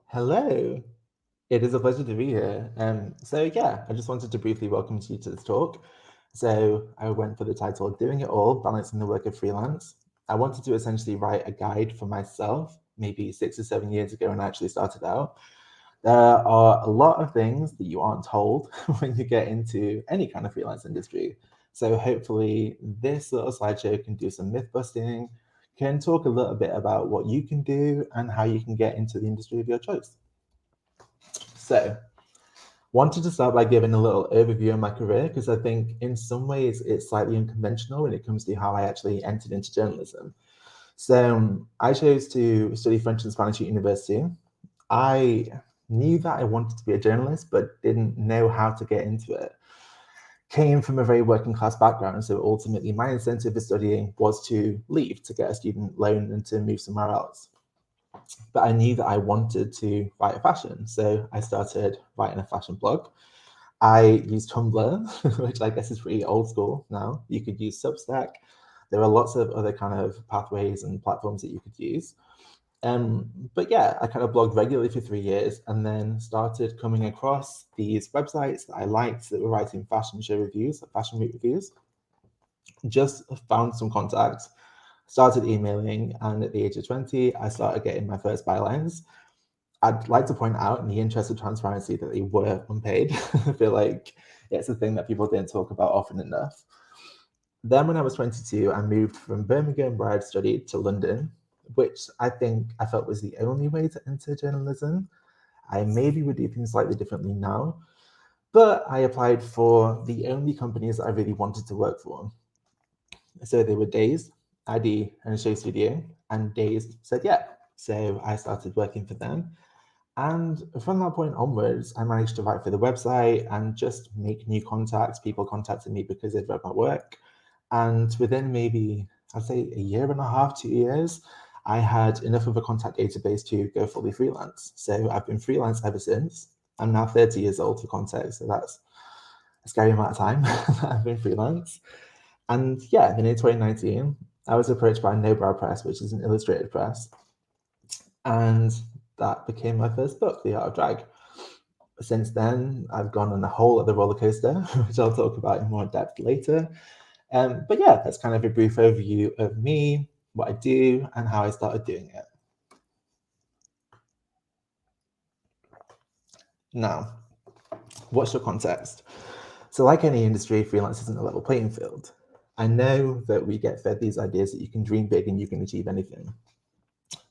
Hello. It is a pleasure to be here. I just wanted to briefly welcome you to this talk. So I went for the title Doing It All, Balancing the Work of Freelance. I wanted to essentially write a guide for myself, maybe 6 or 7 years ago when I actually started out. There are a lot of things that you aren't told when you get into any kind of freelance industry. So hopefully this little slideshow can do some myth busting, can talk a little bit about what you can do and how you can get into the industry of your choice. So, wanted to start by giving a little overview of my career because I think in some ways it's slightly unconventional when it comes to how I actually entered into journalism. I chose to study French and Spanish at university. I knew that I wanted to be a journalist, but didn't know how to get into it. Came from a very working class background, so ultimately my incentive for studying was to leave to get a student loan and to move somewhere else. But I knew that I wanted to write fashion, so I started writing a fashion blog. I used Tumblr, which I guess is pretty old school now. You could use Substack. There are lots of other kind of pathways and platforms that you could use. But yeah, I kind of blogged regularly for 3 years and then started coming across these websites that I liked that were writing fashion show reviews, fashion week reviews. Just found some contacts, started emailing, and at the age of 20, I started getting my first bylines. I'd like to point out, in the interest of transparency, that they were unpaid. I feel like it's a thing that people didn't talk about often enough. Then, when I was 22, I moved from Birmingham, where I'd studied, to London, which I felt was the only way to enter journalism. I maybe would do things slightly differently now, but I applied for the only companies that I really wanted to work for. So they were Days, ID, and Show Studio, and Days said yeah. So I started working for them. And from that point onwards, I managed to write for the website and just make new contacts. People contacted me because they'd read my work. And within maybe, I'd say a year and a half, 2 years, I had enough of a contact database to go fully freelance. So I've been freelance ever since. I'm now 30 years old for context. So that's a scary amount of time that I've been freelance. And yeah, then in 2019, I was approached by Nobrow Press, which is an illustrated press. And that became my first book, The Art of Drag. Since then, I've gone on a whole other roller coaster, which I'll talk about in more depth later. But yeah, that's kind of a brief overview of me, what I do, and how I started doing it. Now, what's your context? So, like any industry, freelance isn't a level playing field. I know that we get fed these ideas that you can dream big and you can achieve anything.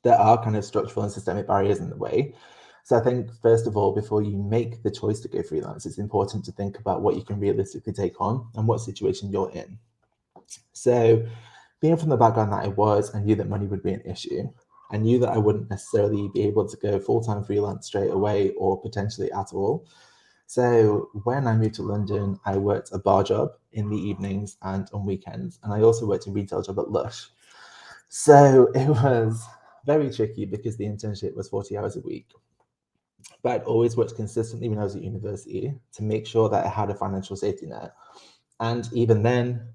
There are kind of structural and systemic barriers in the way. So I think, first of all, before you make the choice to go freelance, it's important to think about what you can realistically take on and what situation you're in. So being from the background that I was, I knew that money would be an issue. I knew that I wouldn't necessarily be able to go full-time freelance straight away or potentially at all. So when I moved to London, I worked a bar job in the evenings and on weekends. And I also worked a retail job at Lush. So it was very tricky because the internship was 40 hours a week. But I'd always worked consistently when I was at university to make sure that I had a financial safety net. And even then,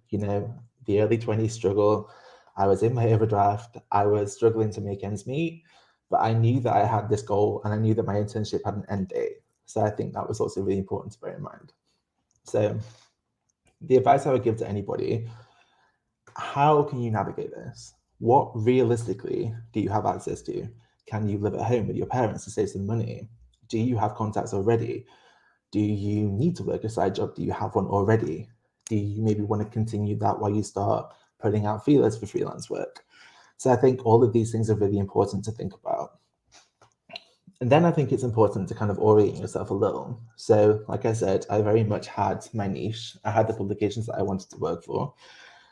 the early 20s struggle, I was in my overdraft, I was struggling to make ends meet, but I knew that I had this goal and I knew that my internship had an end date. So I think that was also really important to bear in mind. So the advice I would give to anybody: how can you navigate this? What realistically do you have access to? Can you live at home with your parents to save some money? Do you have contacts already? Do you need to work a side job? Do you have one already? Do you maybe want to continue that while you start putting out feelers for freelance work? So I think all of these things are really important to think about. And then I think it's important to kind of orient yourself a little. So, like I said, I very much had my niche. I had the publications that I wanted to work for,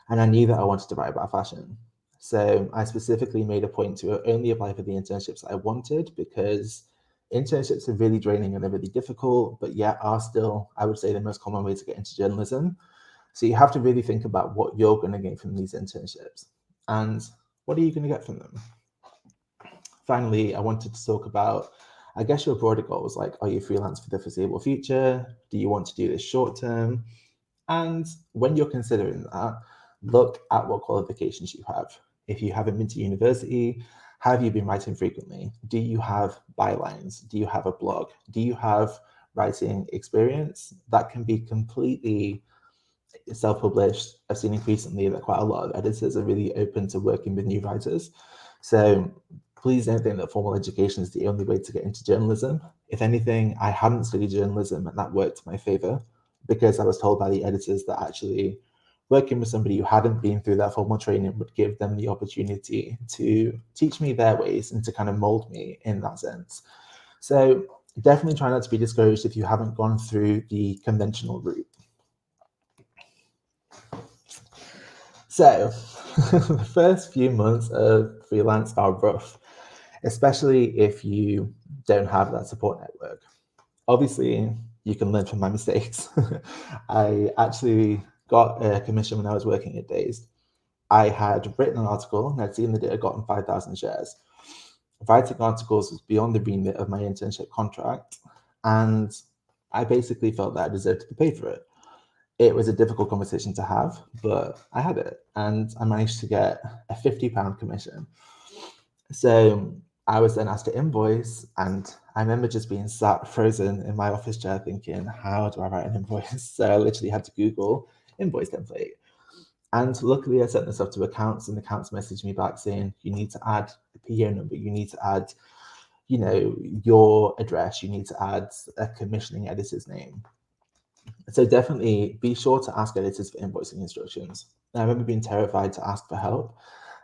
and I knew that I wanted to write about fashion. So I specifically made a point to only apply for the internships that I wanted because internships are really draining and they're really difficult, but yet are still, I would say, the most common way to get into journalism. So you have to really think about what you're going to gain from these internships and what are you going to get from them. Finally, I wanted to talk about, I guess, your broader goals. Like, are you freelance for the foreseeable future? Do you want to do this short term? And when you're considering that, look at what qualifications you have. If you haven't been to university, Have you been writing frequently? Do you have bylines? Do you have a blog? Do you have writing experience? That can be completely self-published. I've seen increasingly that quite a lot of editors are really open to working with new writers. So please don't think that formal education is the only way to get into journalism. If anything, I hadn't studied journalism and that worked in my favor because I was told by the editors that actually working with somebody who hadn't been through that formal training would give them the opportunity to teach me their ways and to kind of mold me in that sense. So definitely try not to be discouraged if you haven't gone through the conventional route. So the first few months of freelance are rough, especially if you don't have that support network. Obviously, you can learn from my mistakes. I actually got a commission when I was working at Days. I had written an article and I'd seen that it had gotten 5,000 shares. Writing articles was beyond the remit of my internship contract, and I basically felt that I deserved to be paid for it. It was a difficult conversation to have, but I had it, and I managed to get a £50 commission. So I was then asked to invoice, and I remember just being sat frozen in my office chair thinking, how do I write an invoice? So I literally had to Google invoice template. And luckily I sent this off to accounts, and accounts messaged me back saying, you need to add a PO number, you need to add, your address, you need to add a commissioning editor's name. So definitely be sure to ask editors for invoicing instructions. I remember being terrified to ask for help,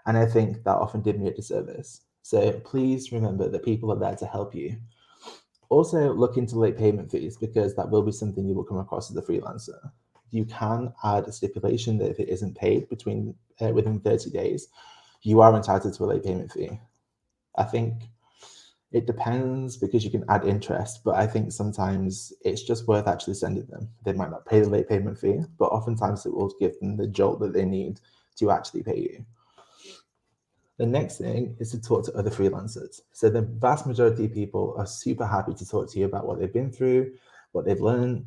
and I think that often did me a disservice. So please remember that people are there to help you. Also, look into late payment fees because that will be something you will come across as a freelancer. You can add a stipulation that if it isn't paid within 30 days, you are entitled to a late payment fee. I think it depends because you can add interest, but I think sometimes it's just worth actually sending them. They might not pay the late payment fee, but oftentimes it will give them the jolt that they need to actually pay you. The next thing is to talk to other freelancers. So the vast majority of people are super happy to talk to you about what they've been through, what they've learned.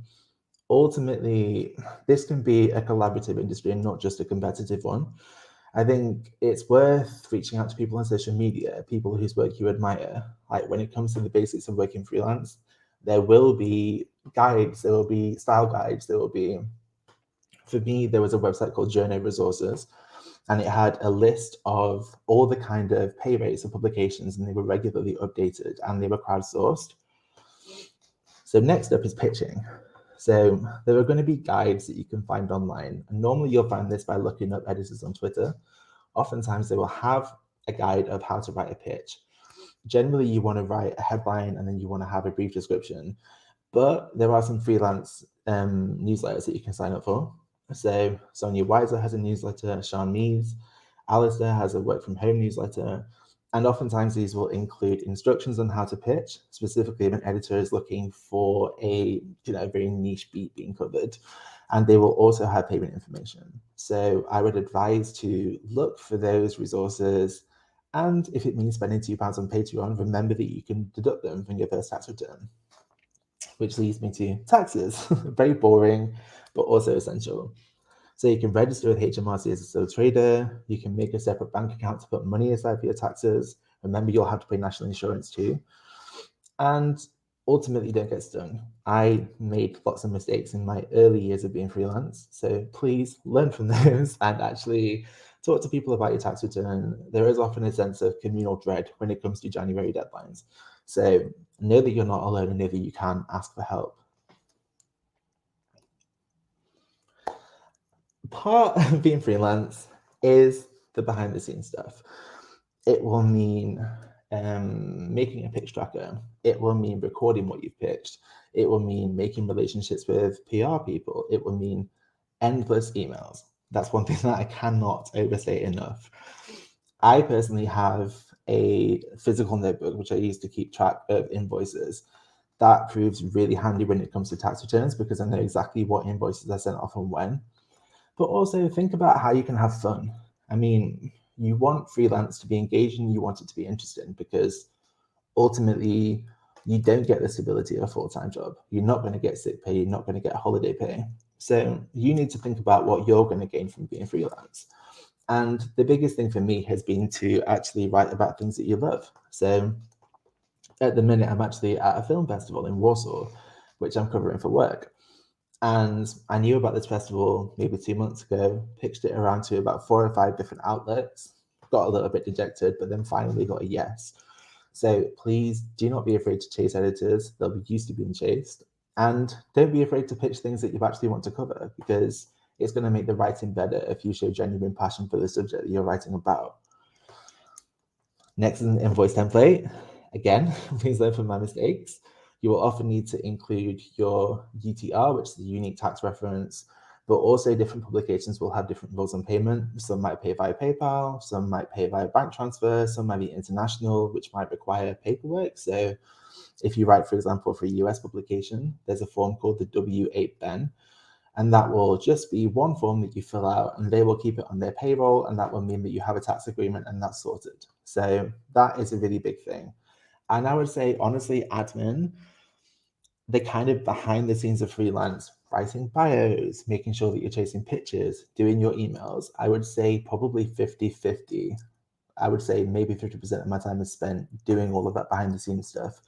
Ultimately, this can be a collaborative industry and not just a competitive one. I think it's worth reaching out to people on social media, people whose work you admire. Like when it comes to the basics of working freelance, there will be guides, there will be style guides, for me, there was a website called Journo Resources, and it had a list of all the kind of pay rates of publications, and they were regularly updated and they were crowdsourced. So next up is pitching. So there are going to be guides that you can find online. And normally you'll find this by looking up editors on Twitter. Oftentimes they will have a guide of how to write a pitch. Generally, you want to write a headline and then you want to have a brief description. But there are some freelance newsletters that you can sign up for. So Sonia Weiser has a newsletter, Sean Meads, Alistair has a work from home newsletter. And oftentimes these will include instructions on how to pitch, specifically if an editor is looking for a very niche beat being covered. And they will also have payment information. So I would advise to look for those resources. And if it means spending £2 on Patreon, remember that you can deduct them from your first tax return. Which leads me to taxes. Very boring, but also essential. So you can register with HMRC as a sole trader. You can make a separate bank account to put money aside for your taxes. Remember, you'll have to pay national insurance too. And ultimately, don't get stung. I made lots of mistakes in my early years of being freelance. So please learn from those and actually talk to people about your tax return. There is often a sense of communal dread when it comes to January deadlines. So know that you're not alone and know that you can ask for help. Part of being freelance is the behind the scenes stuff. It will mean making a pitch tracker. It will mean recording what you've pitched. It will mean making relationships with PR people. It will mean endless emails. That's one thing that I cannot overstate enough. I personally have a physical notebook which I use to keep track of invoices. That proves really handy when it comes to tax returns because I know exactly what invoices I sent off and when. But also think about how you can have fun. I mean, you want freelance to be engaging, you want it to be interesting because ultimately you don't get the stability of a full-time job. You're not going to get sick pay, you're not going to get holiday pay. So you need to think about what you're going to gain from being freelance. And the biggest thing for me has been to actually write about things that you love. So at the minute, I'm actually at a film festival in Warsaw, which I'm covering for work. And I knew about this festival maybe 2 months ago, pitched it around to about 4 or 5 different outlets, got a little bit dejected, but then finally got a yes. So please do not be afraid to chase editors. They'll be used to being chased. And don't be afraid to pitch things that you actually want to cover, because it's going to make the writing better if you show genuine passion for the subject that you're writing about. Next is an invoice template. Again, please learn from my mistakes. You will often need to include your UTR, which is a unique tax reference, but also different publications will have different rules on payment. Some might pay via PayPal, some might pay via bank transfer, some might be international, which might require paperwork. So if you write, for example, for a US publication, there's a form called the W-8 and that will just be one form that you fill out, and they will keep it on their payroll, and that will mean that you have a tax agreement, and that's sorted. So that is a really big thing. And I would say, honestly, admin, the kind of behind the scenes of freelance, writing bios, making sure that you're chasing pitches, doing your emails, I would say probably 50-50. I would say maybe 50% of my time is spent doing all of that behind the scenes stuff.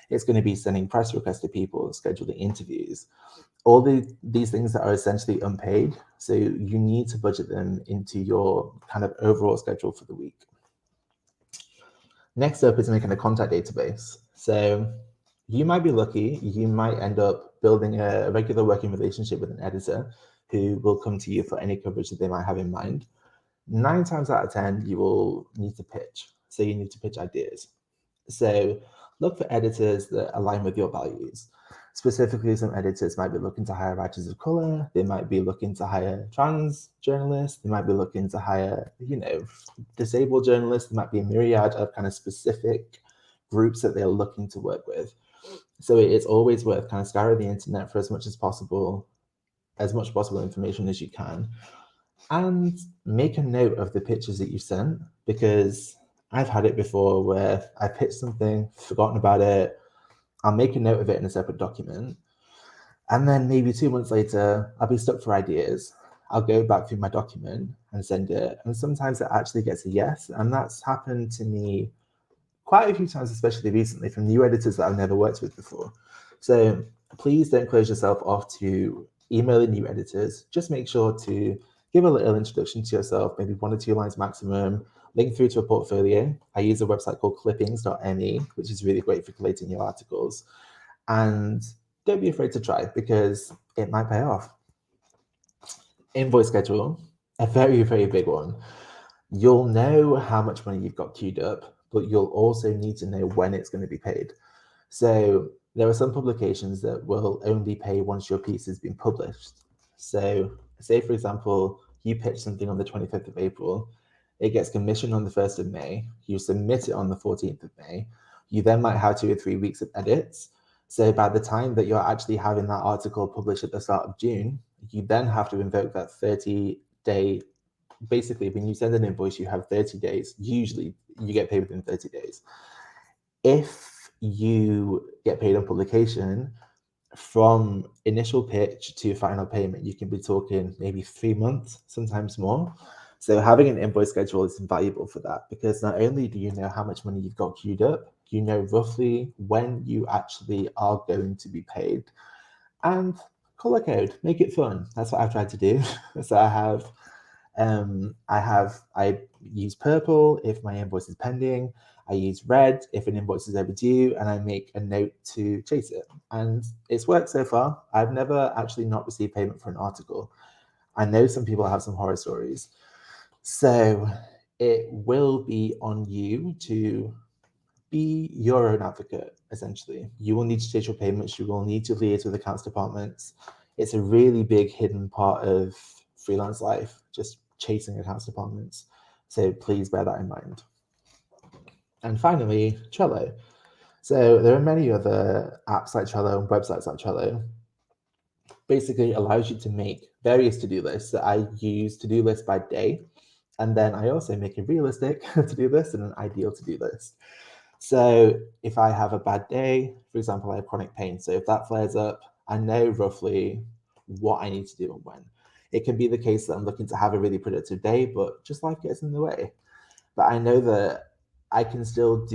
It's going to be sending press requests to people, scheduling interviews, all these things that are essentially unpaid. So you need to budget them into your kind of overall schedule for the week. Next up is making a contact database. So you might be lucky, you might end up building a regular working relationship with an editor who will come to you for any coverage that they might have in mind. 9 times out of 10, you will need to pitch. So you need to pitch ideas. So look for editors that align with your values. Specifically, some editors might be looking to hire writers of color. They might be looking to hire trans journalists. They might be looking to hire, disabled journalists. There might be a myriad of kind of specific groups that they're looking to work with. So it's always worth kind of scouring the internet for as much possible information as you can, and make a note of the pictures that you sent, because I've had it before where I pitched something, forgotten about it. I'll make a note of it in a separate document. And then maybe 2 months later, I'll be stuck for ideas. I'll go back through my document and send it. And sometimes it actually gets a yes. And that's happened to me quite a few times, especially recently, from new editors that I've never worked with before. So please don't close yourself off to emailing new editors. Just make sure to give a little introduction to yourself, maybe 1 or 2 lines maximum, link through to a portfolio. I use a website called clippings.me, which is really great for collating your articles. And don't be afraid to try, because it might pay off. Invoice schedule, a very, very big one. You'll know how much money you've got queued up, but you'll also need to know when it's going to be paid. So there are some publications that will only pay once your piece has been published. So say, for example, you pitch something on the 25th of April, it gets commissioned on the 1st of May, you submit it on the 14th of May, you then might have 2 or 3 weeks of edits. So by the time that you're actually having that article published at the start of June, you then have to invoke that 30-day. Basically, when you send an invoice, you have 30 days. Usually, you get paid within 30 days. If you get paid on publication, from initial pitch to final payment, you can be talking maybe 3 months, sometimes more. So having an invoice schedule is invaluable for that, because not only do you know how much money you've got queued up, you know roughly when you actually are going to be paid. And color code, make it fun. That's what I've tried to do. So I use purple if my invoice is pending. I use red if an invoice is overdue, and I make a note to chase it. And it's worked so far. I've never actually not received payment for an article. I know some people have some horror stories. So it will be on you to be your own advocate, essentially. You will need to chase your payments. You will need to liaise with accounts departments. It's a really big hidden part of freelance life, just chasing accounts departments. So please bear that in mind. And finally, Trello. So there are many other apps like Trello and websites like Trello. Basically, it allows you to make various to-do lists. That I use to-do lists by day, and then I also make a realistic to-do list and an ideal to-do list. So if I have a bad day, for example, I have chronic pain. So if that flares up, I know roughly what I need to do and when. It can be the case that I'm looking to have a really productive day, but just life gets in the way. But I know that I can still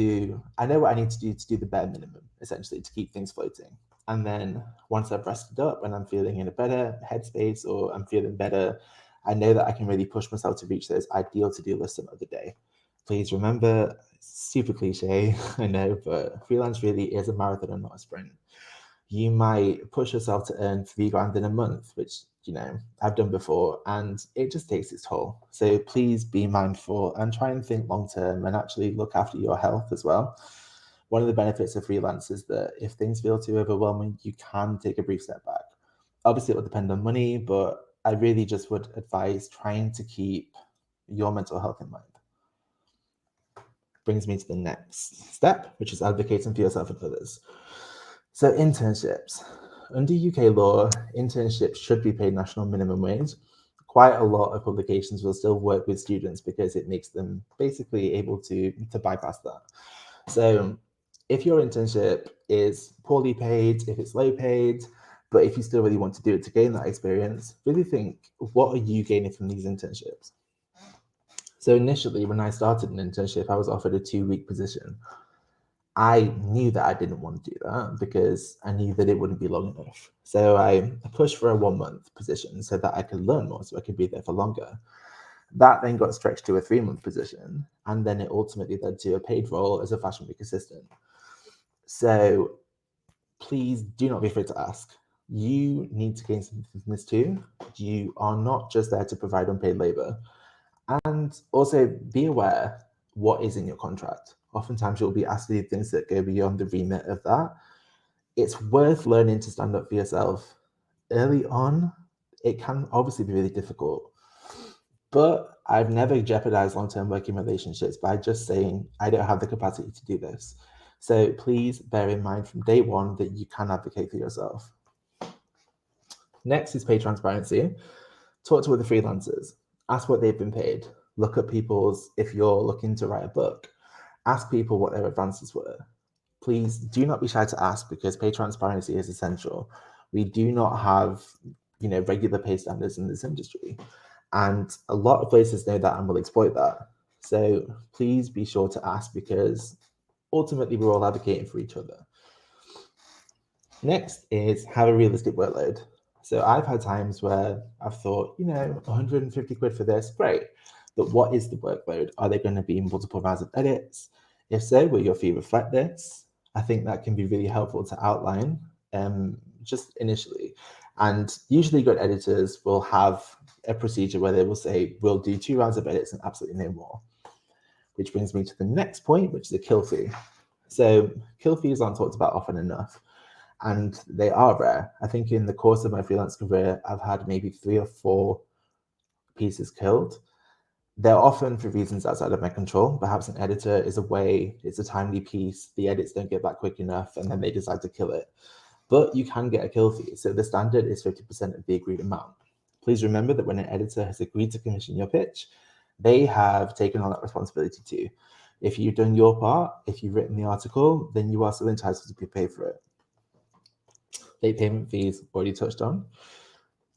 I know what I need to do the bare minimum, essentially, to keep things floating. And then once I've rested up and I'm feeling in a better headspace or I'm feeling better, I know that I can really push myself to reach those ideal to-do lists some other day. Please remember, super cliche, I know, but freelance really is a marathon and not a sprint. You might push yourself to earn 3 grand in a month, which, I've done before, and it just takes its toll. So please be mindful and try and think long term and actually look after your health as well. One of the benefits of freelance is that if things feel too overwhelming, you can take a brief step back. Obviously, it will depend on money, but I really just would advise trying to keep your mental health in mind. Brings me to the next step, which is advocating for yourself and others. So internships. Under UK law, internships should be paid national minimum wage. Quite a lot of publications will still work with students because it makes them basically able to bypass that. So if your internship is poorly paid, if it's low paid, but if you still really want to do it to gain that experience, really think, what are you gaining from these internships? So initially, when I started an internship, I was offered a 2-week position. I knew that I didn't want to do that because I knew that it wouldn't be long enough. So I pushed for a 1-month position so that I could learn more, so I could be there for longer. That then got stretched to a 3-month position, and then it ultimately led to a paid role as a fashion week assistant. So please do not be afraid to ask. You need to gain something from this too. You are not just there to provide unpaid labor. And also be aware what is in your contract. Oftentimes you'll be asked to do things that go beyond the remit of that. It's worth learning to stand up for yourself early on. It can obviously be really difficult, but I've never jeopardized long-term working relationships by just saying, I don't have the capacity to do this. So please bear in mind from day one that you can advocate for yourself. Next is pay transparency. Talk to other freelancers. Ask what they've been paid. Look at people's, if you're looking to write a book, ask people what their advances were. Please do not be shy to ask because pay transparency is essential. We do not have, regular pay standards in this industry. And a lot of places know that and will exploit that. So please be sure to ask because ultimately we're all advocating for each other. Next is have a realistic workload. So I've had times where I've thought, 150 quid for this, great. But what is the workload? Are they going to be multiple rounds of edits? If so, will your fee reflect this? I think that can be really helpful to outline just initially. And usually good editors will have a procedure where they will say, we'll do 2 rounds of edits and absolutely no more. Which brings me to the next point, which is a kill fee. So kill fees aren't talked about often enough. And they are rare. I think in the course of my freelance career, I've had maybe 3 or 4 pieces killed. They're often for reasons outside of my control. Perhaps an editor is away, it's a timely piece, the edits don't get back quick enough, and then they decide to kill it. But you can get a kill fee. So the standard is 50% of the agreed amount. Please remember that when an editor has agreed to commission your pitch, they have taken on that responsibility too. If you've done your part, if you've written the article, then you are still entitled to be paid for it. Late payment fees, already touched on.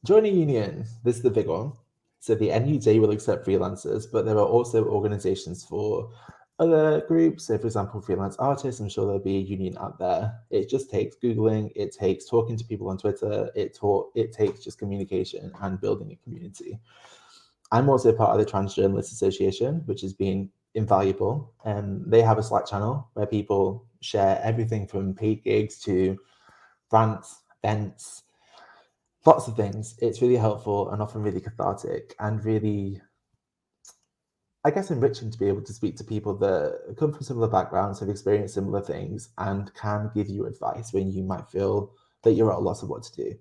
Join a union. This is the big one. So the NUJ will accept freelancers, but there are also organizations for other groups. So for example, freelance artists, I'm sure there'll be a union out there. It just takes Googling, it takes talking to people on Twitter, it takes just communication and building a community. I'm also part of the Trans Journalists Association, which has been invaluable. They have a Slack channel where people share everything from paid gigs to rants, events, lots of things. It's really helpful and often really cathartic and really, I guess, enriching to be able to speak to people that come from similar backgrounds, have experienced similar things, and can give you advice when you might feel that you're at a loss of what to do.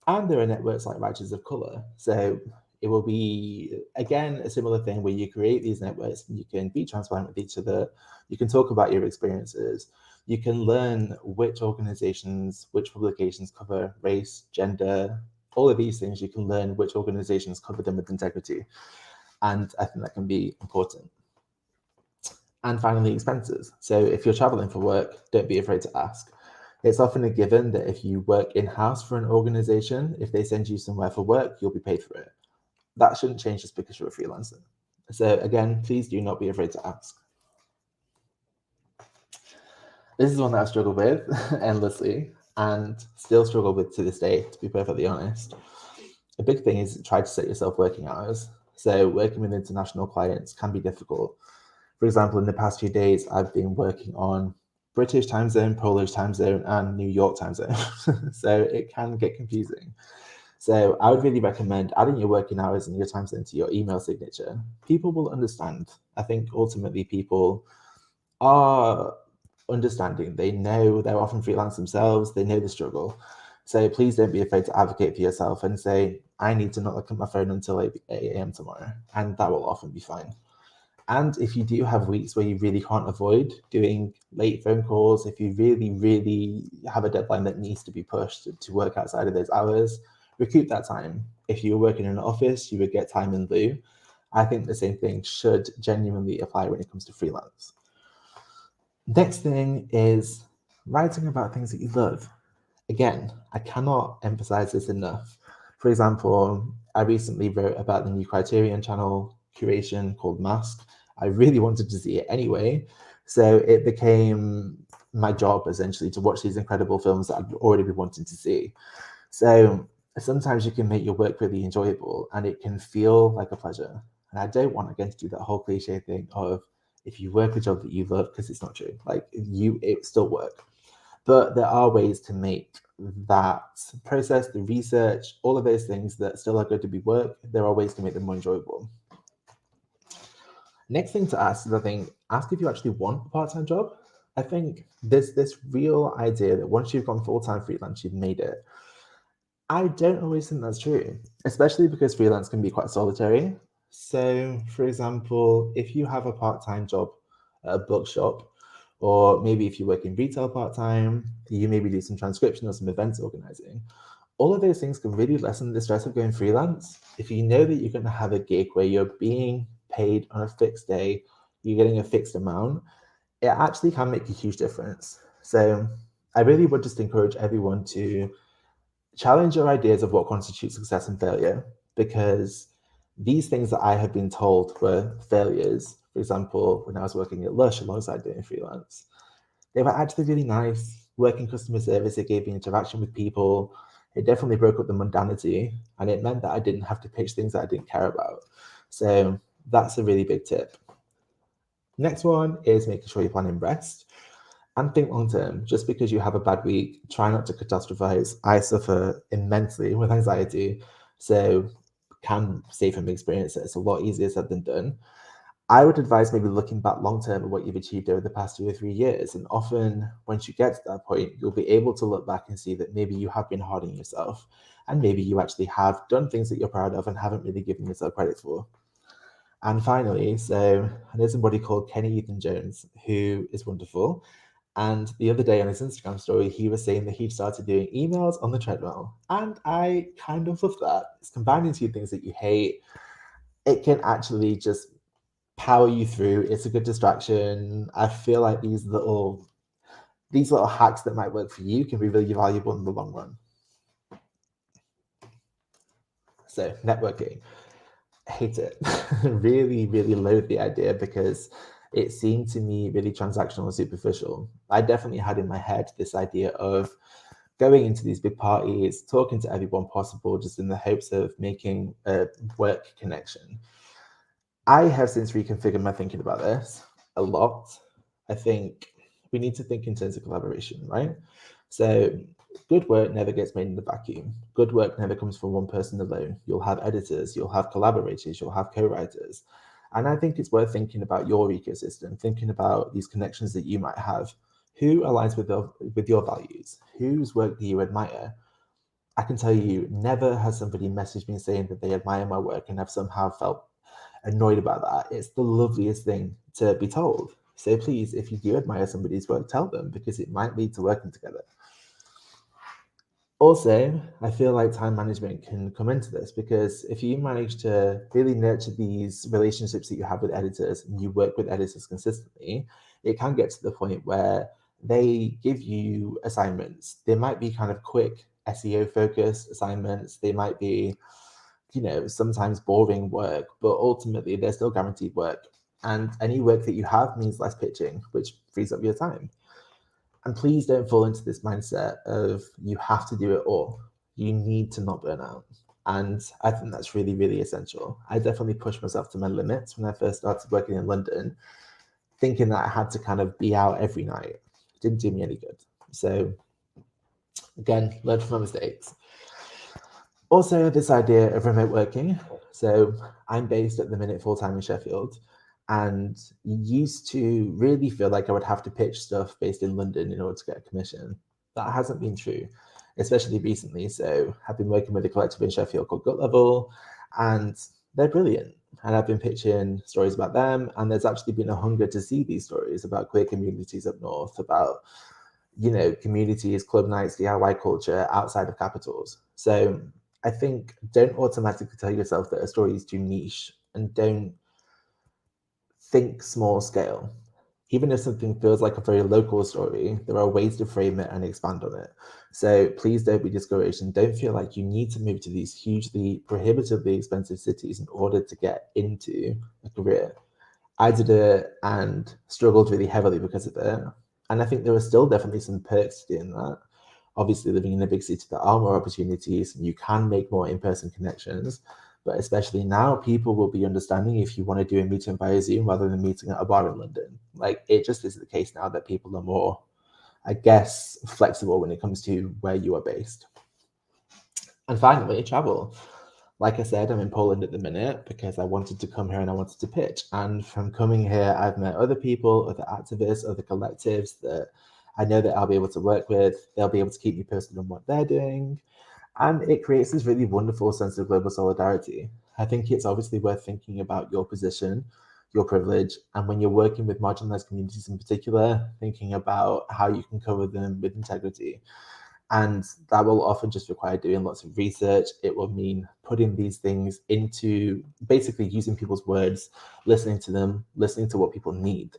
And there are networks like Writers of Colour. So it will be, again, a similar thing where you create these networks and you can be transparent with each other. You can talk about your experiences. You can learn which organizations, which publications cover race, gender, all of these things. You can learn which organizations cover them with integrity. And I think that can be important. And finally, expenses. So if you're traveling for work, don't be afraid to ask. It's often a given that if you work in-house for an organization, if they send you somewhere for work, you'll be paid for it. That shouldn't change just because you're a freelancer. So again, please do not be afraid to ask. This is one that I've struggled with endlessly and still struggle with to this day, to be perfectly honest. A big thing is try to set yourself working hours. So working with international clients can be difficult. For example, in the past few days, I've been working on British time zone, Polish time zone, and New York time zone. So it can get confusing. So I would really recommend adding your working hours and your time zone to your email signature. People will understand. I think ultimately people are understanding. They know they're often freelance themselves. They know the struggle. So please don't be afraid to advocate for yourself and say, I need to not look at my phone until 8 a.m. tomorrow. And that will often be fine. And if you do have weeks where you really can't avoid doing late phone calls, if you really, really have a deadline that needs to be pushed to work outside of those hours, recoup that time. If you were working in an office, you would get time in lieu. I think the same thing should genuinely apply when it comes to freelance. Next thing is writing about things that you love. Again, I cannot emphasize this enough. For example, I recently wrote about the new Criterion channel curation called Mask. I really wanted to see it anyway, so it became my job essentially to watch these incredible films that I'd already been wanting to see. So sometimes you can make your work really enjoyable and it can feel like a pleasure. And I don't want again to do that whole cliche thing of if you work a job that you love, because it's not true. Like it still work. But there are ways to make that process, the research, all of those things that still are good to be work, there are ways to make them more enjoyable. Next thing to ask is, I think, ask if you actually want a part-time job. I think there's this real idea that once you've gone full-time freelance, you've made it. I don't always think that's true, especially because freelance can be quite solitary. So, for example, if you have a part-time job at a bookshop, or maybe if you work in retail part-time, you maybe do some transcription or some events organizing. All of those things can really lessen the stress of going freelance. If you know that you're going to have a gig where you're being paid on a fixed day, you're getting a fixed amount, it actually can make a huge difference. So I really would just encourage everyone to challenge your ideas of what constitutes success and failure, because these things that I have been told were failures, for example, when I was working at Lush alongside doing freelance, they were actually really nice. Working customer service, it gave me interaction with people. It definitely broke up the mundanity, and it meant that I didn't have to pitch things that I didn't care about. So that's a really big tip. Next one is making sure you're planning rest and think long term. Just because you have a bad week, try not to catastrophize. I suffer immensely with anxiety, so can say from experience that it's a lot easier said than done. I would advise maybe looking back long term at what you've achieved over the past 2 or 3 years. And often, once you get to that point, you'll be able to look back and see that maybe you have been hard on yourself. And maybe you actually have done things that you're proud of and haven't really given yourself credit for. And finally, so there's somebody called Kenny Ethan Jones, who is wonderful. And the other day on his Instagram story, he was saying that he'd started doing emails on the treadmill. And I kind of love that. It's combining two things that you hate. It can actually just power you through. It's a good distraction. I feel like these little hacks that might work for you can be really valuable in the long run. So networking, I hate it. Really, really loathe the idea because it seemed to me really transactional and superficial. I definitely had in my head this idea of going into these big parties, talking to everyone possible, just in the hopes of making a work connection. I have since reconfigured my thinking about this a lot. I think we need to think in terms of collaboration, right? So good work never gets made in the vacuum. Good work never comes from one person alone. You'll have editors, you'll have collaborators, you'll have co-writers. And I think it's worth thinking about your ecosystem, thinking about these connections that you might have. Who aligns with your values? Whose work do you admire? I can tell you, never has somebody messaged me saying that they admire my work and have somehow felt annoyed about that. It's the loveliest thing to be told. So please, if you do admire somebody's work, tell them, because it might lead to working together. Also, I feel like time management can come into this, because if you manage to really nurture these relationships that you have with editors and you work with editors consistently, it can get to the point where they give you assignments. They might be kind of quick SEO focused assignments. They might be, sometimes boring work, but ultimately they're still guaranteed work. And any work that you have means less pitching, which frees up your time. And please don't fall into this mindset of you have to do it all. You need to not burn out. And I think that's really, really essential. I definitely pushed myself to my limits when I first started working in London, thinking that I had to kind of be out every night. It didn't do me any good. So again, learn from my mistakes. Also, this idea of remote working. So I'm based at the minute full-time in Sheffield, and used to really feel like I would have to pitch stuff based in London in order to get a commission. That hasn't been true, especially recently. So I've been working with a collective in Sheffield called Gut Level, and they're brilliant. And I've been pitching stories about them, and there's actually been a hunger to see these stories about queer communities up north, about communities, club nights, DIY culture outside of capitals. So I think don't automatically tell yourself that a story is too niche, and don't think small scale. Even if something feels like a very local story, there are ways to frame it and expand on it. So please don't be discouraged, and don't feel like you need to move to these hugely, prohibitively expensive cities in order to get into a career. I did it and struggled really heavily because of it. And I think there are still definitely some perks to doing that. Obviously, living in a big city, there are more opportunities and you can make more in-person connections. But especially now, people will be understanding if you want to do a meeting via Zoom rather than meeting at a bar in London. Like, it just is the case now that people are more, I guess, flexible when it comes to where you are based. And finally, travel. Like I said, I'm in Poland at the minute because I wanted to come here and I wanted to pitch. And from coming here, I've met other people, other activists, other collectives that I know that I'll be able to work with. They'll be able to keep me posted on what they're doing. And it creates this really wonderful sense of global solidarity. I think it's obviously worth thinking about your position, your privilege, and when you're working with marginalized communities in particular, thinking about how you can cover them with integrity. And that will often just require doing lots of research. It will mean putting these things into basically using people's words, listening to them, listening to what people need.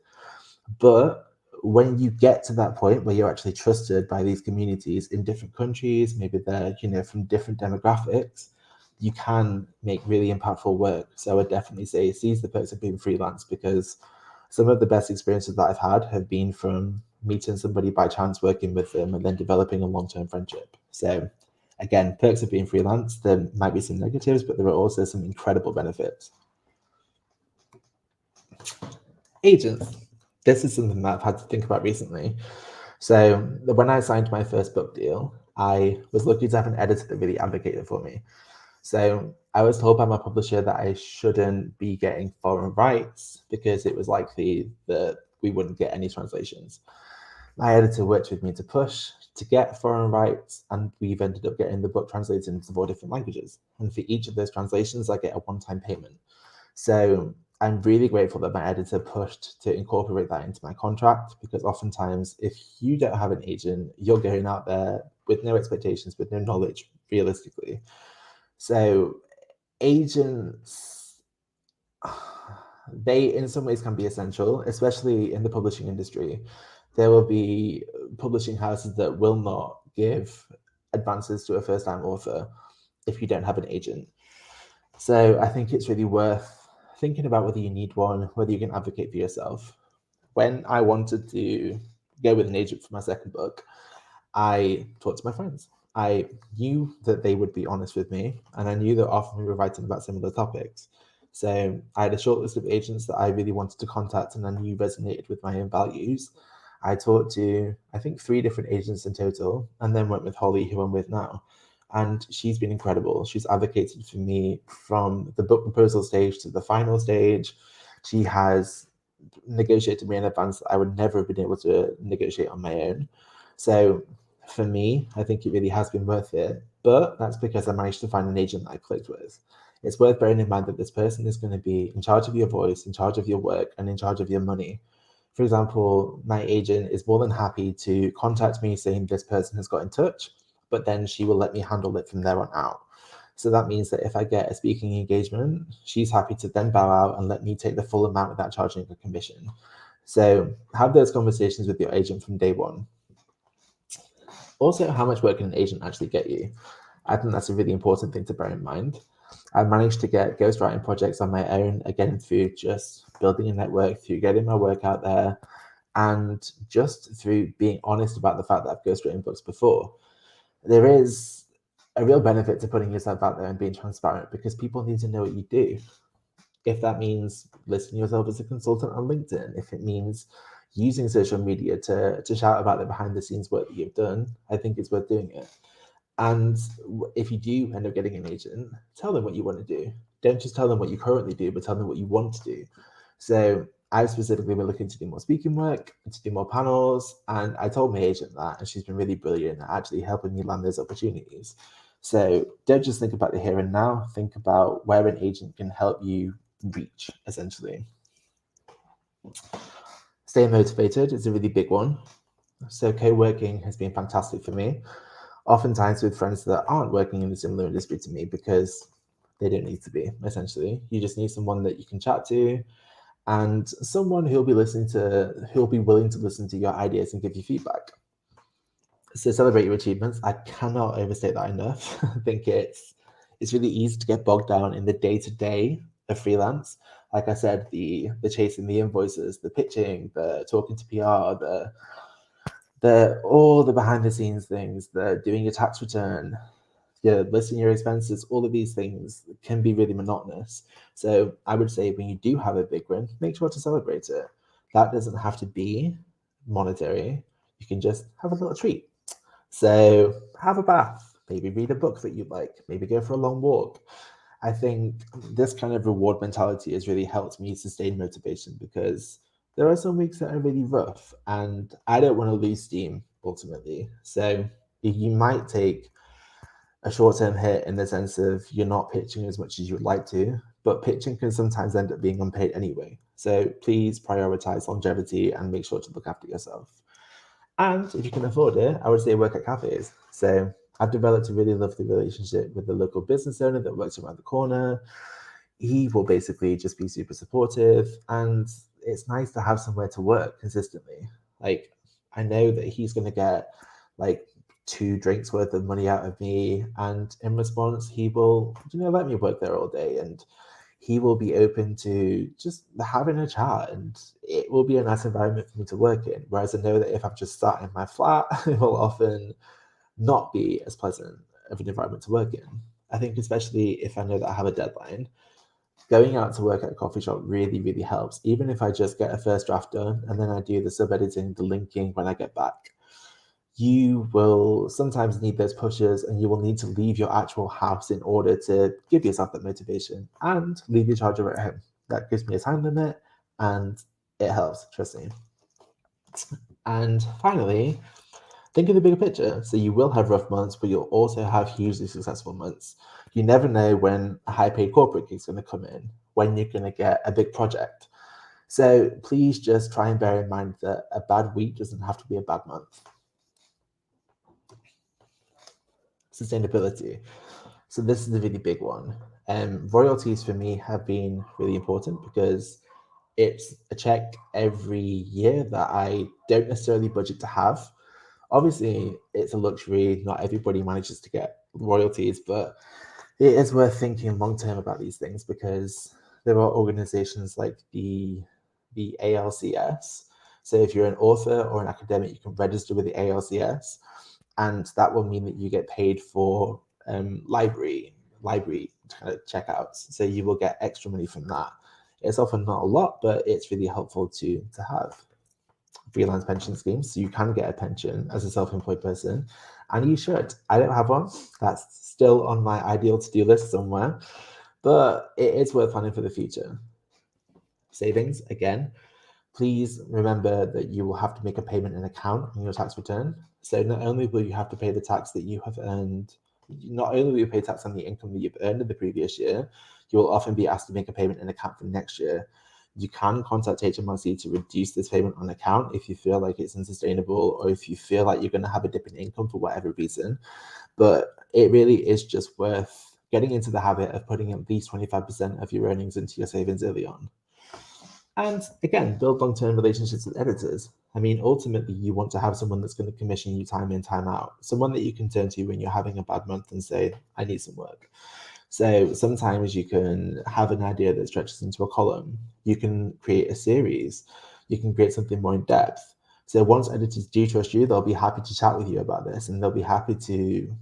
But when you get to that point where you're actually trusted by these communities in different countries, maybe they're, from different demographics, you can make really impactful work. So I would definitely say seize the perks of being freelance, because some of the best experiences that I've had have been from meeting somebody by chance, working with them, and then developing a long-term friendship. So again, perks of being freelance, there might be some negatives, but there are also some incredible benefits. Agents. This is something that I've had to think about recently. So when I signed my first book deal, I was lucky to have an editor that really advocated for me. So I was told by my publisher that I shouldn't be getting foreign rights because it was likely that we wouldn't get any translations. My editor worked with me to push to get foreign rights, and we've ended up getting the book translated into 4 different languages. And for each of those translations, I get a one-time payment. So I'm really grateful that my editor pushed to incorporate that into my contract, because oftentimes if you don't have an agent, you're going out there with no expectations, with no knowledge, realistically. So agents, they in some ways can be essential, especially in the publishing industry. There will be publishing houses that will not give advances to a first-time author if you don't have an agent. So I think it's really worth thinking about whether you need one, whether you can advocate for yourself. When I wanted to go with an agent for my second book, I talked to my friends. I knew that they would be honest with me, and I knew that often we were writing about similar topics. So I had a short list of agents that I really wanted to contact and I knew resonated with my own values. I talked to, I think, 3 different agents in total, and then went with Holly, who I'm with now. And she's been incredible. She's advocated for me from the book proposal stage to the final stage. She has negotiated me in advance that I would never have been able to negotiate on my own. So for me, I think it really has been worth it. But that's because I managed to find an agent that I clicked with. It's worth bearing in mind that this person is going to be in charge of your voice, in charge of your work, and in charge of your money. For example, my agent is more than happy to contact me saying this person has got in touch, but then she will let me handle it from there on out. So that means that if I get a speaking engagement, she's happy to then bow out and let me take the full amount without charging a commission. So have those conversations with your agent from day one. Also, how much work can an agent actually get you? I think that's a really important thing to bear in mind. I managed to get ghostwriting projects on my own, again, through just building a network, through getting my work out there, and just through being honest about the fact that I've ghostwritten books before. There is a real benefit to putting yourself out there and being transparent because people need to know what you do. If that means listing yourself as a consultant on LinkedIn, if it means using social media to shout about the behind the scenes work that you've done, I think it's worth doing it. And if you do end up getting an agent, tell them what you want to do. Don't just tell them what you currently do, but tell them what you want to do. So I've specifically been looking to do more speaking work, to do more panels, and I told my agent that, and she's been really brilliant at actually helping me land those opportunities. So don't just think about the here and now, think about where an agent can help you reach, essentially. Stay motivated is a really big one. So co-working has been fantastic for me, oftentimes with friends that aren't working in a similar industry to me because they don't need to be, essentially. You just need someone that you can chat to and someone who'll be willing to listen to your ideas and give you feedback. So celebrate your achievements. I cannot overstate that enough. I think it's really easy to get bogged down in the day-to-day of freelance. Like I said, the chasing the invoices, the pitching, the talking to PR, the all the behind the scenes things, the doing your tax return, listing your expenses, all of these things can be really monotonous. So I would say when you do have a big win, make sure to celebrate it. That doesn't have to be monetary. You can just have a little treat. So have a bath, maybe read a book that you like, maybe go for a long walk. I think this kind of reward mentality has really helped me sustain motivation because there are some weeks that are really rough and I don't want to lose steam ultimately. So you might take a short-term hit in the sense of you're not pitching as much as you'd like to, but pitching can sometimes end up being unpaid anyway. So please prioritize longevity and make sure to look after yourself. And if you can afford it, I would say work at cafes. So I've developed a really lovely relationship with the local business owner that works around the corner. He will basically just be super supportive, and it's nice to have somewhere to work consistently. Like, I know that he's going to get like 2 drinks worth of money out of me, and in response, he will, let me work there all day, and he will be open to just having a chat, and it will be a nice environment for me to work in. Whereas I know that if I'm just sat in my flat, it will often not be as pleasant of an environment to work in. I think especially if I know that I have a deadline, going out to work at a coffee shop really, really helps. Even if I just get a first draft done and then I do the sub editing, the linking when I get back, you will sometimes need those pushes and you will need to leave your actual house in order to give yourself that motivation and leave your charger at home. That gives me a time limit and it helps, trust me. And finally, think of the bigger picture. So you will have rough months, but you'll also have hugely successful months. You never know when a high paid corporate gig is going to come in, when you're going to get a big project. So please just try and bear in mind that a bad week doesn't have to be a bad month. Sustainability. So this is a really big one. Royalties for me have been really important because it's a check every year that I don't necessarily budget to have. Obviously, it's a luxury. Not everybody manages to get royalties, but it is worth thinking long term about these things because there are organizations like the ALCS. So if you're an author or an academic, you can register with the ALCS, and that will mean that you get paid for library kind of checkouts. So you will get extra money from that. It's often not a lot, but it's really helpful to have. Freelance pension schemes, so you can get a pension as a self-employed person, and you should. I don't have one. That's still on my ideal to-do list somewhere, but it is worth planning for the future. Savings, again, please remember that you will have to make a payment in account on your tax return. So not only will you have to pay the tax that you have earned, not only will you pay tax on the income that you've earned in the previous year, you will often be asked to make a payment in account for next year. You can contact HMRC to reduce this payment on account if you feel like it's unsustainable or if you feel like you're going to have a dip in income for whatever reason. But it really is just worth getting into the habit of putting at least 25% of your earnings into your savings early on. And again, build long-term relationships with editors. I mean, ultimately, you want to have someone that's going to commission you time in, time out, someone that you can turn to when you're having a bad month and say, I need some work. So sometimes you can have an idea that stretches into a column. You can create a series. You can create something more in depth. So once editors do trust you, they'll be happy to chat with you about this, and they'll be happy to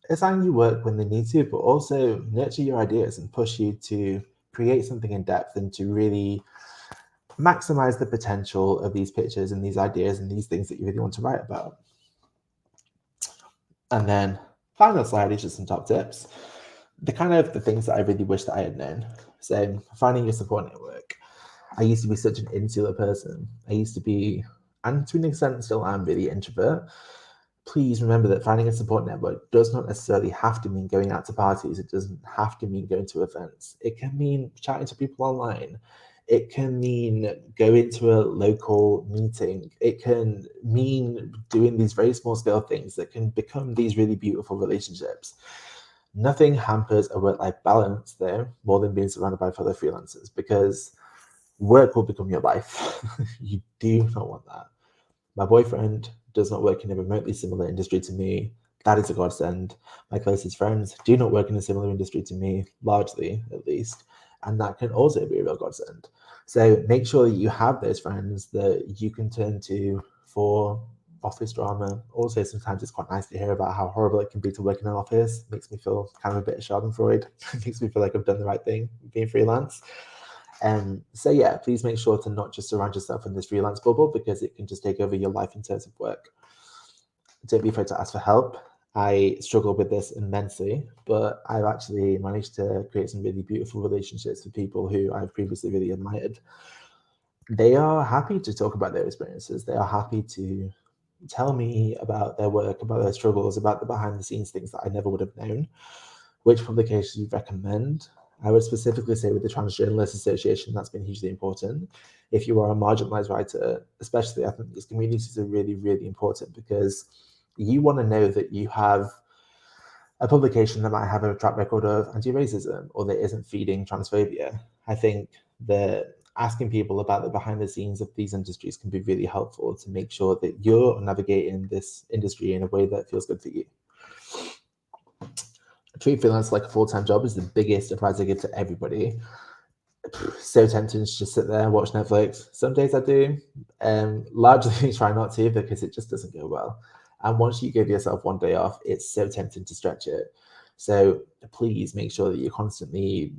assign you work when they need to, but also nurture your ideas and push you to create something in depth and to really maximize the potential of these pictures and these ideas and these things that you really want to write about. And then final slide is just some top tips. The things that I really wish that I had known. So finding your support network. I used to be such an insular person. I used to be, and to an extent still am, really introvert. Please remember that finding a support network does not necessarily have to mean going out to parties. It doesn't have to mean going to events. It can mean chatting to people online. It can mean going to a local meeting. It can mean doing these very small scale things that can become these really beautiful relationships. Nothing hampers a work life balance, though, more than being surrounded by fellow freelancers, because work will become your life. You do not want that. My boyfriend does not work in a remotely similar industry to me. That is a godsend. My closest friends do not work in a similar industry to me, largely at least. And that can also be a real godsend. So make sure that you have those friends that you can turn to for office drama. Also, sometimes it's quite nice to hear about how horrible it can be to work in an office. Makes me feel kind of a bit of Schadenfreude. Makes me feel like I've done the right thing being freelance. So yeah, please make sure to not just surround yourself in this freelance bubble, because it can just take over your life in terms of work. Don't be afraid to ask for help. I struggle with this immensely, but I've actually managed to create some really beautiful relationships with people who I've previously really admired. They are happy to talk about their experiences. They are happy to tell me about their work, about their struggles, about the behind the scenes things that I never would have known. Which publications you recommend? I would specifically say with the Trans Journalists Association, that's been hugely important. If you are a marginalized writer, especially, I think these communities are really, really important, because you want to know that you have a publication that might have a track record of anti-racism or that isn't feeding transphobia. I think that asking people about the behind the scenes of these industries can be really helpful to make sure that you're navigating this industry in a way that feels good for you. Treat freelance like a full-time job is the biggest advice I give to everybody. So tempting to just sit there and watch Netflix. Some days I do. Largely try not to, because it just doesn't go well. And once you give yourself one day off, it's so tempting to stretch it. So please make sure that you're constantly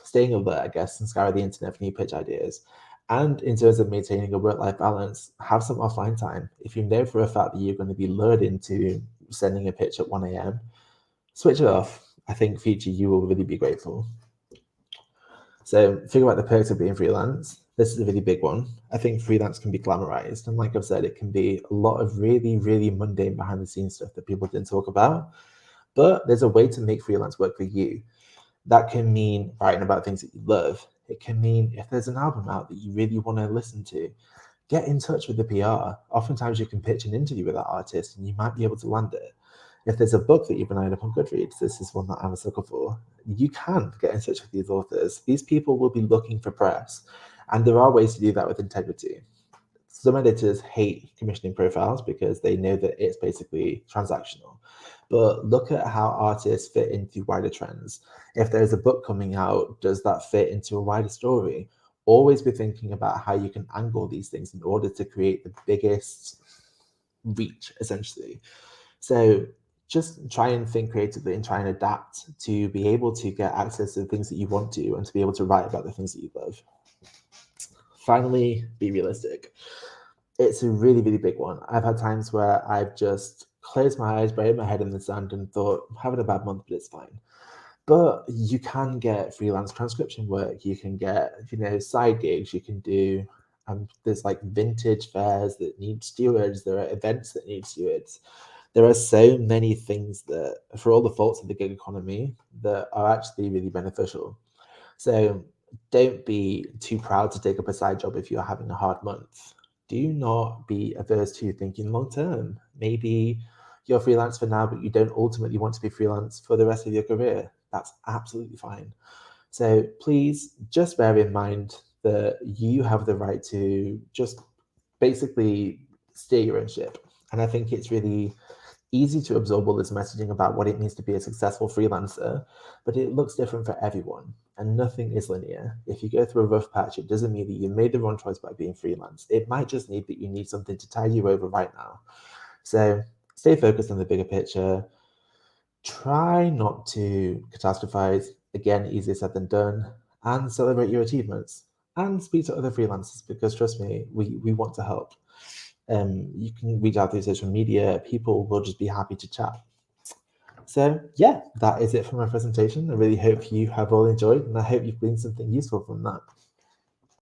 staying alert, I guess, and scour the internet for new pitch ideas. And in terms of maintaining a work-life balance, have some offline time. If you know for a fact that you're going to be lured into sending a pitch at 1 a.m., switch it off. I think future you will really be grateful. So figure out the perks of being freelance. This is a really big one. I think freelance can be glamorized. And like I've said, it can be a lot of really, really mundane behind the scenes stuff that people didn't talk about. But there's a way to make freelance work for you. That can mean writing about things that you love. It can mean if there's an album out that you really want to listen to, get in touch with the PR. Oftentimes you can pitch an interview with that artist and you might be able to land it. If there's a book that you've been eyeing up on Goodreads, this is one that I'm a sucker for. You can get in touch with these authors. These people will be looking for press, and there are ways to do that with integrity. Some editors hate commissioning profiles because they know that it's basically transactional. But look at how artists fit into wider trends. If there's a book coming out, does that fit into a wider story? Always be thinking about how you can angle these things in order to create the biggest reach, essentially. So just try and think creatively and try and adapt to be able to get access to the things that you want to and to be able to write about the things that you love. Finally, be realistic. It's a really, really big one. I've had times where I've just closed my eyes, buried my head in the sand, and thought, I'm having a bad month, but it's fine. But you can get freelance transcription work. You can get, side gigs. You can do, there's like vintage fairs that need stewards. There are events that need stewards. There are so many things that, for all the faults of the gig economy, that are actually really beneficial. So don't be too proud to take up a side job if you're having a hard month. Do not be averse to thinking long term. Maybe you're freelance for now, but you don't ultimately want to be freelance for the rest of your career. That's absolutely fine. So please just bear in mind that you have the right to just basically steer your own ship. And I think it's really easy to absorb all this messaging about what it means to be a successful freelancer, but it looks different for everyone, and nothing is linear. If you go through a rough patch, it doesn't mean that you made the wrong choice by being freelance. It might just need that you need something to tide you over right now. So stay focused on the bigger picture. Try not to catastrophize. Again, easier said than done. And celebrate your achievements. And speak to other freelancers, because trust me, we want to help. You can reach out through social media. People will just be happy to chat. So yeah, that is it for my presentation. I really hope you have all enjoyed, and I hope you've gleaned something useful from that.